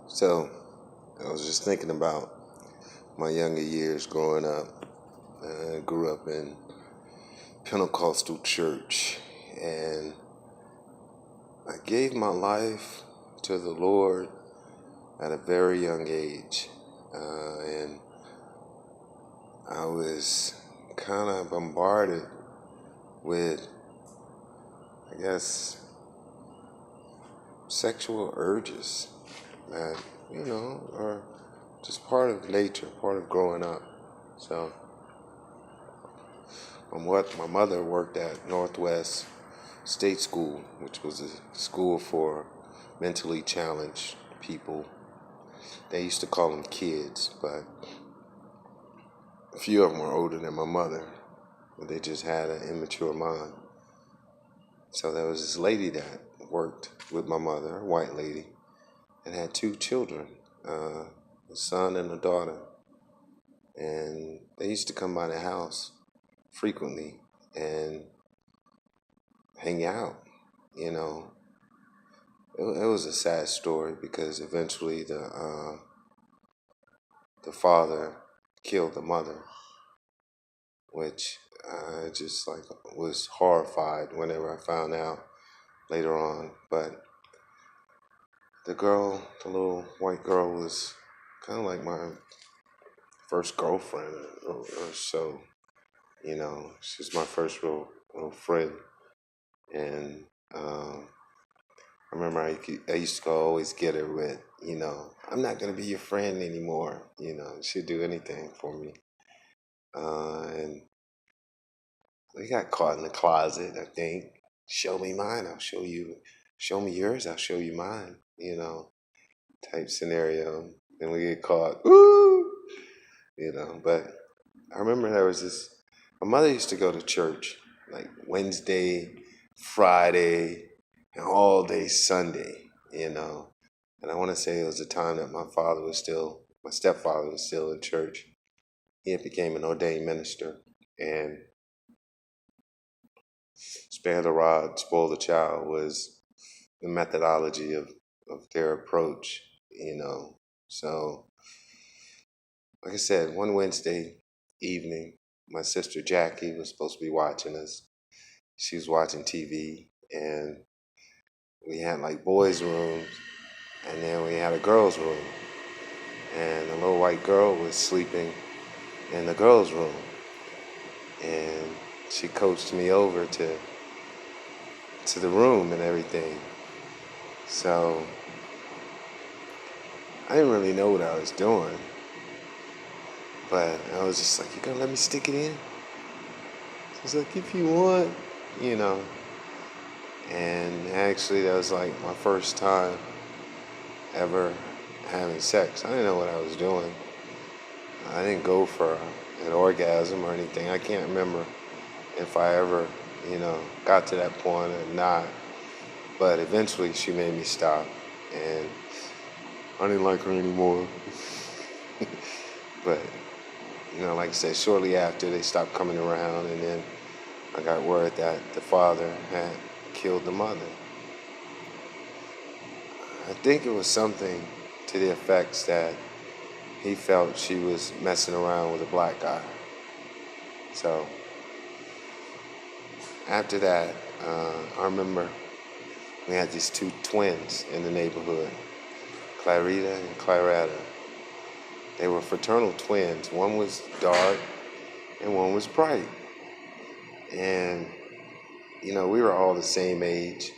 So I was just thinking about my younger years growing up. I grew up in Pentecostal church, and I gave my life to the Lord at a very young age. And I was kind of bombarded with, I guess, sexual urges that, are just part of nature, part of growing up. So, my mother worked at Northwest State School, which was a school for mentally challenged people. They used to call them kids, but a few of them were older than my mother, but they just had an immature mind. So there was this lady that worked with my mother, a white lady, and had two children, a son and a daughter. And they used to come by the house frequently and hang out, you know. It was a sad story because eventually the father killed the mother, which I just like was horrified whenever I found out later on. But the little white girl, was kind of like my first girlfriend or so. She was my first real friend, and I remember I used to always get her with, I'm not gonna be your friend anymore. She'd do anything for me, and we got caught in the closet, I think. Show me mine, I'll show you. Show me yours, I'll show you mine. Type scenario. And we get caught. Woo! But I remember there was this. My mother used to go to church like Wednesday, Friday, and all day Sunday. And I want to say it was the time that my stepfather was still in church. He had became an ordained minister, and spare the rod, spoil the child was the methodology of their approach, So, like I said, one Wednesday evening, my sister Jackie was supposed to be watching us. She was watching TV, and we had like boys' rooms, and then we had a girls' room. And the little white girl was sleeping in the girls' room. And she coached me over to the room and everything. So I didn't really know what I was doing. But I was just like, you gonna let me stick it in? She's like, if you want, you know. And actually, that was like my first time ever having sex. I didn't know what I was doing. I didn't go for an orgasm or anything. I can't remember if I ever, got to that point or not. But eventually, she made me stop, and I didn't like her anymore. But like I said, shortly after they stopped coming around, and then I got word that the father had killed the mother. I think it was something to the effects that he felt she was messing around with a black guy. So after that, I remember we had these two twins in the neighborhood, Clarita and Claretta. They were fraternal twins. One was dark and one was bright. And, we were all the same age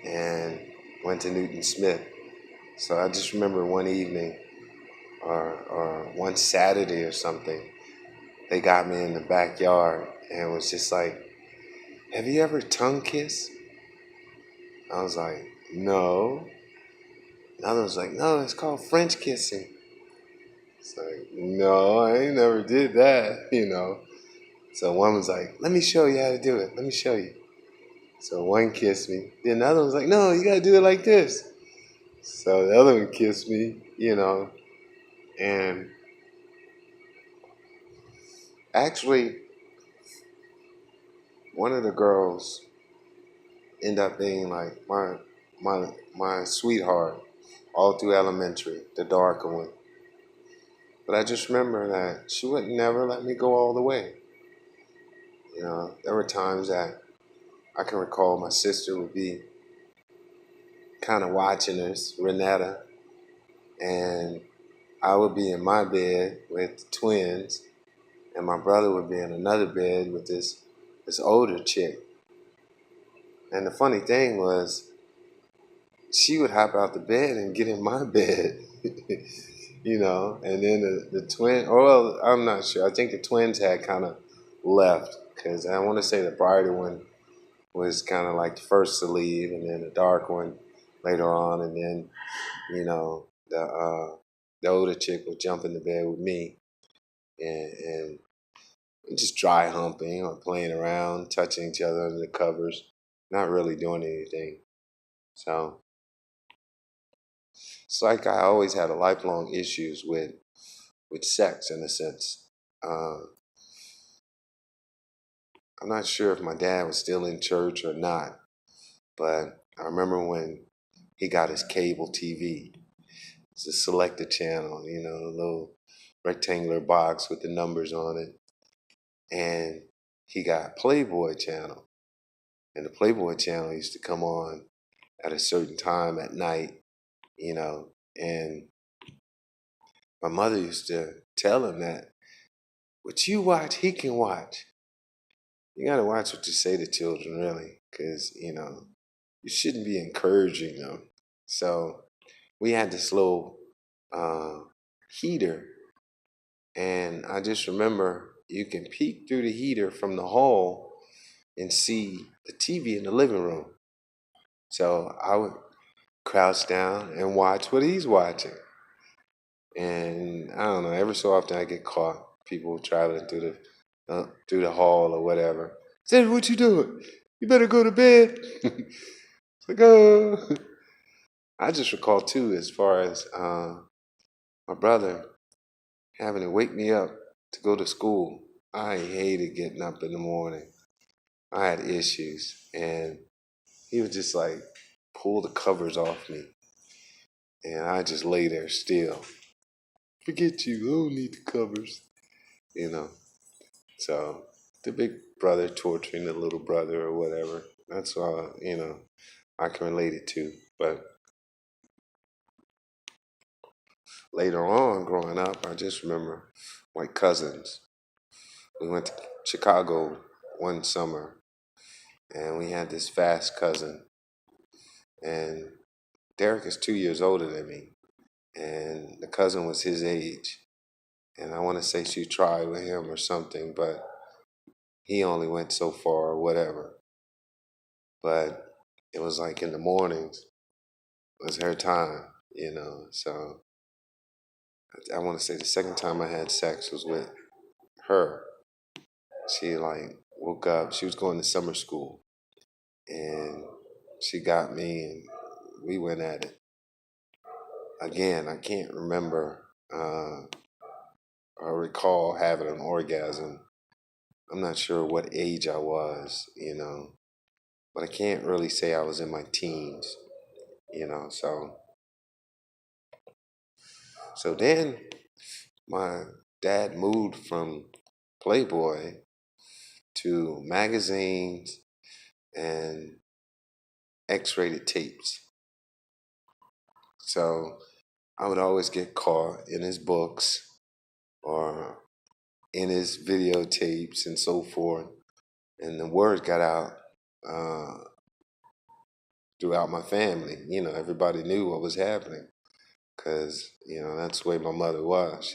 and went to Newton Smith. So I just remember one evening or one Saturday or something, they got me in the backyard and was just like, have you ever tongue kissed? I was like, no. Another was like, no, it's called French kissing. It's like, no, I ain't never did that. So one was like, let me show you how to do it. Let me show you. So one kissed me. Then the other one was like, no, you got to do it like this. So the other one kissed me. And actually, one of the girls ended up being like my sweetheart all through elementary, the darker one. But I just remember that she would never let me go all the way. There were times that I can recall my sister would be kind of watching us, Renetta, and I would be in my bed with the twins, and my brother would be in another bed with this older chick. And the funny thing was, she would hop out the bed and get in my bed, and then the twin, oh, well, I'm not sure. I think the twins had kind of left because I want to say the brighter one was kind of like the first to leave, and then the dark one later on, and then, the older chick would jump in the bed with me and just dry humping or playing around, touching each other under the covers, not really doing anything. So it's like I always had a lifelong issues with sex in a sense. Uh, I'm not sure if my dad was still in church or not, but I remember when he got his cable TV. It's a selected channel, a little rectangular box with the numbers on it. And he got Playboy channel. And the Playboy channel used to come on at a certain time at night, and my mother used to tell him that what you watch, he can watch. You got to watch what you say to children, really, because, you shouldn't be encouraging them. So we had this little uh, heater, and I just remember you can peek through the heater from the hall and see the TV in the living room. So I would crouch down and watch what he's watching. And I don't know, every so often I get caught. People traveling through the hall or whatever. Said, what you doing? You better go to bed. It's like, oh. I just recall too, as far as my brother having to wake me up to go to school. I hated getting up in the morning. I had issues, and he would just like pull the covers off me, and I just lay there still. Forget you. I don't need the covers. You know. So the big brother torturing the little brother or whatever. That's all, I can relate it to. But later on, growing up, I just remember my cousins. We went to Chicago one summer, and we had this fast cousin. And Derek is 2 years older than me, and the cousin was his age. And I want to say she tried with him or something, but he only went so far or whatever. But it was like in the mornings was her time. So I want to say the second time I had sex was with her. She like woke up. She was going to summer school, and she got me, and we went at it. Again, I can't remember or recall having an orgasm. I'm not sure what age I was, but I can't really say I was in my teens. So then my dad moved from Playboy to magazines and X-rated tapes. So I would always get caught in his books or in his videotapes and so forth. And the word got out uh, throughout my family. Everybody knew what was happening because, that's the way my mother was.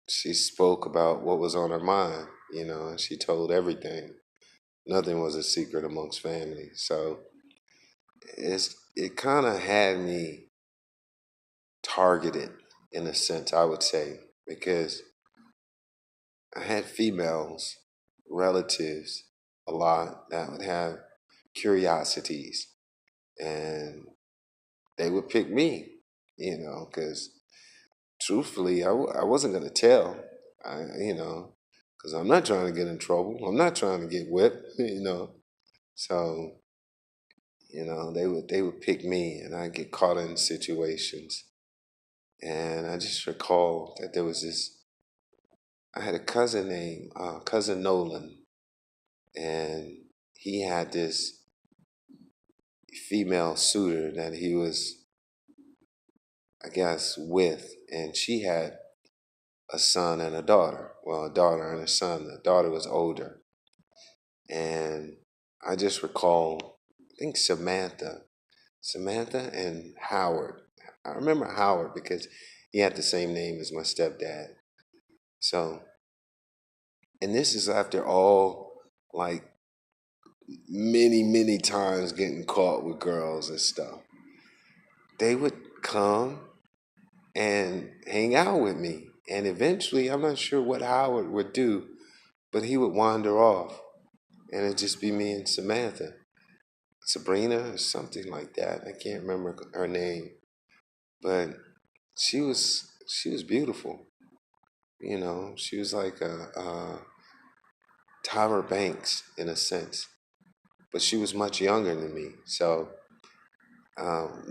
She spoke about what was on her mind, and she told everything. Nothing was a secret amongst family. So it kind of had me targeted in a sense, I would say, because I had females, relatives, a lot that would have curiosities, and they would pick me, because truthfully, I wasn't gonna tell, because I'm not trying to get in trouble. I'm not trying to get whipped. So They would pick me, and I'd get caught in situations. And I just recall that there was this. I had a cousin named Cousin Nolan, and he had this female suitor that he was, I guess, with, and she had a son and a daughter. Well, a daughter and a son. The daughter was older, and I just recall, I think Samantha and Howard. I remember Howard because he had the same name as my stepdad. So, and this is after all, like many, many times getting caught with girls and stuff. They would come and hang out with me. And eventually, I'm not sure what Howard would do, but he would wander off and it'd just be me and Samantha. Sabrina or something like that. I can't remember her name, but she was beautiful. She was like a Tyra Banks in a sense, but she was much younger than me. So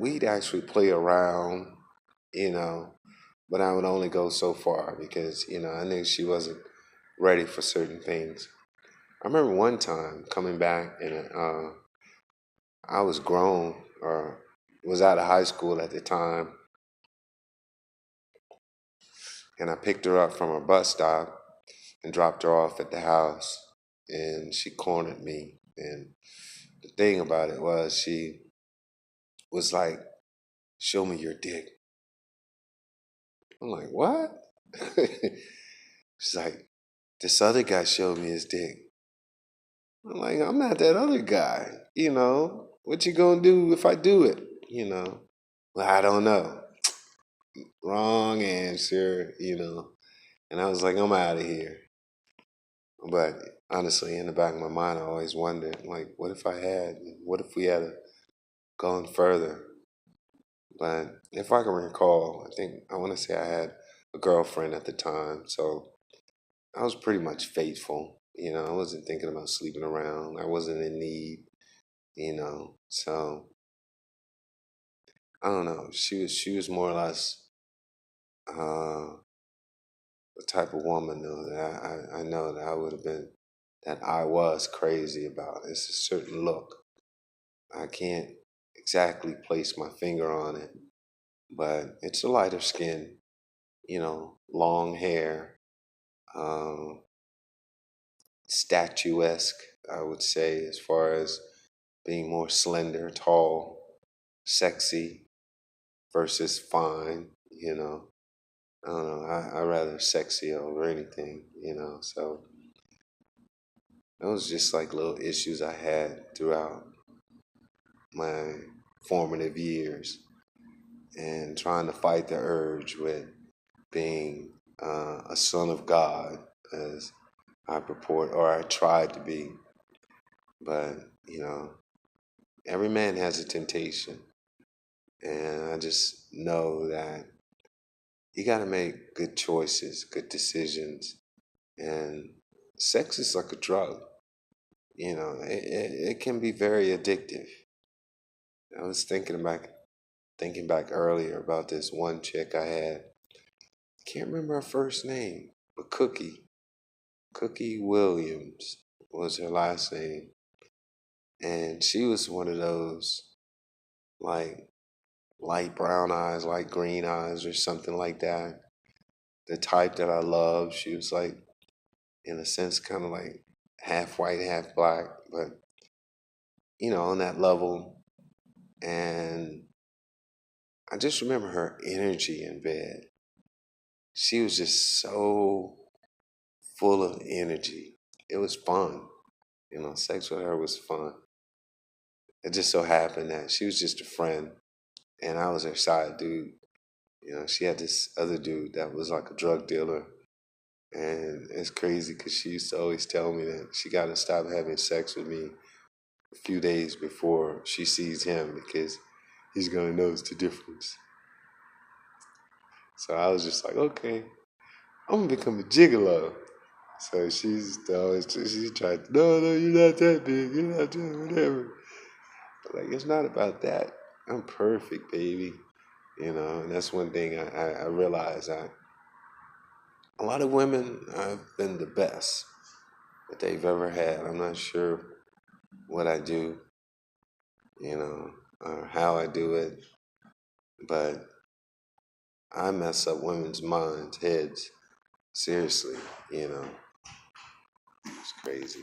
we'd actually play around, you know, but I would only go so far because I knew she wasn't ready for certain things. I remember one time coming back and I was grown or was out of high school at the time, and I picked her up from a bus stop and dropped her off at the house, and she cornered me. And the thing about it was, she was like, "Show me your dick." I'm like, "What?" She's like, "This other guy showed me his dick." I'm like, "I'm not that other guy. What you gonna do if I do it? You know, well, I don't know. Wrong answer. And I was like, I'm out of here. But honestly, in the back of my mind, I always wondered, like, what if I had? What if we had gone further? But if I can recall, I think I want to say I had a girlfriend at the time, so I was pretty much faithful. I wasn't thinking about sleeping around. I wasn't in need. So I don't know. She was more or less uh, the type of woman though that I know that I would have been that I was crazy about. It's a certain look. I can't exactly place my finger on it, but it's a lighter skin, long hair, um, statuesque, I would say, as far as being more slender, tall, sexy versus fine. I don't know. I rather sexy over anything. So it was just like little issues I had throughout my formative years and trying to fight the urge with being a son of God, as I purport, or I tried to be. But, every man has a temptation. And I just know that you got to make good choices, good decisions. And sex is like a drug. It can be very addictive. I was thinking back earlier about this one chick I had. Can't remember her first name, but Cookie Williams was her last name. And she was one of those, like, light brown eyes, light green eyes, or something like that. The type that I love. She was like, in a sense, kind of like half white, half black, but, on that level. And I just remember her energy in bed. She was just so full of energy. It was fun. Sex with her was fun. It just so happened that she was just a friend and I was her side dude. She had this other dude that was like a drug dealer. And it's crazy because she used to always tell me that she got to stop having sex with me a few days before she sees him because he's going to notice the difference. So I was just like, okay, I'm going to become a gigolo. So she tried, no, you're not that big, you're not that, whatever. Like, it's not about that. I'm perfect, baby. And that's one thing I realize. A lot of women, I've been the best that they've ever had. I'm not sure what I do, or how I do it, but I mess up women's minds, heads. Seriously, it's crazy.